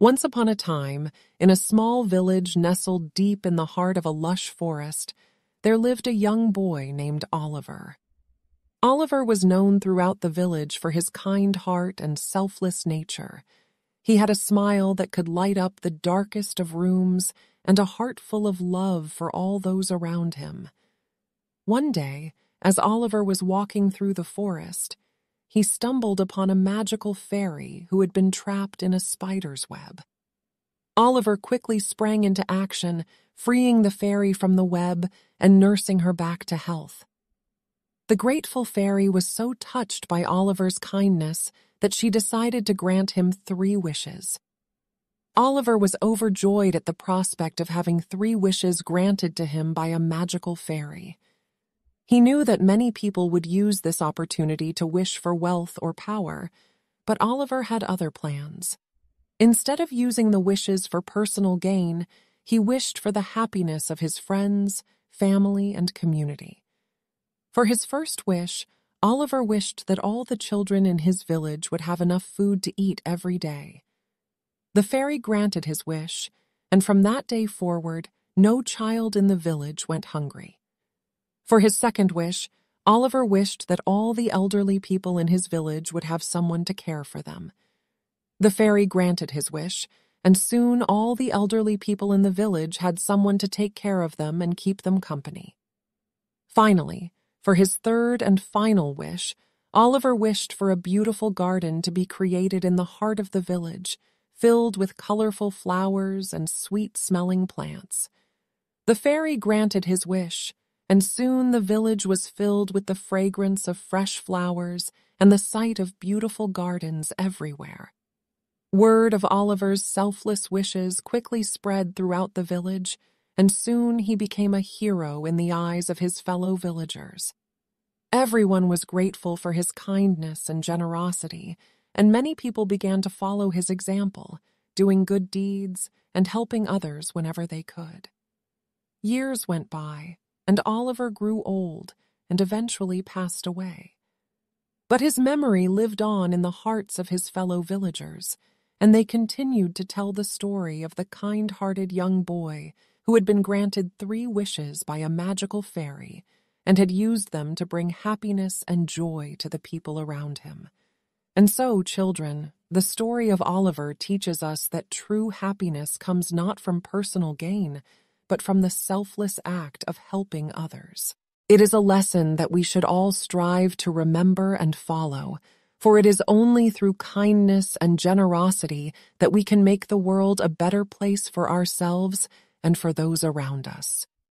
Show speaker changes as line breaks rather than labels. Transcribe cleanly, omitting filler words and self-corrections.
Once upon a time, in a small village nestled deep in the heart of a lush forest, there lived a young boy named Oliver. Oliver was known throughout the village for his kind heart and selfless nature. He had a smile that could light up the darkest of rooms and a heart full of love for all those around him. One day, as Oliver was walking through the forest, he stumbled upon a magical fairy who had been trapped in a spider's web. Oliver quickly sprang into action, freeing the fairy from the web and nursing her back to health. The grateful fairy was so touched by Oliver's kindness that she decided to grant him 3 wishes. Oliver was overjoyed at the prospect of having 3 wishes granted to him by a magical fairy. He knew that many people would use this opportunity to wish for wealth or power, but Oliver had other plans. Instead of using the wishes for personal gain, he wished for the happiness of his friends, family, and community. For his first wish, Oliver wished that all the children in his village would have enough food to eat every day. The fairy granted his wish, and from that day forward, no child in the village went hungry. For his second wish, Oliver wished that all the elderly people in his village would have someone to care for them. The fairy granted his wish, and soon all the elderly people in the village had someone to take care of them and keep them company. Finally, for his third and final wish, Oliver wished for a beautiful garden to be created in the heart of the village, filled with colorful flowers and sweet-smelling plants. The fairy granted his wish, and soon the village was filled with the fragrance of fresh flowers and the sight of beautiful gardens everywhere. Word of Oliver's selfless wishes quickly spread throughout the village, and soon he became a hero in the eyes of his fellow villagers. Everyone was grateful for his kindness and generosity, and many people began to follow his example, doing good deeds and helping others whenever they could. Years went by, and Oliver grew old and eventually passed away. But his memory lived on in the hearts of his fellow villagers, and they continued to tell the story of the kind-hearted young boy who had been granted 3 wishes by a magical fairy and had used them to bring happiness and joy to the people around him. And so, children, the story of Oliver teaches us that true happiness comes not from personal gain, but from the selfless act of helping others. It is a lesson that we should all strive to remember and follow, for it is only through kindness and generosity that we can make the world a better place for ourselves and for those around us.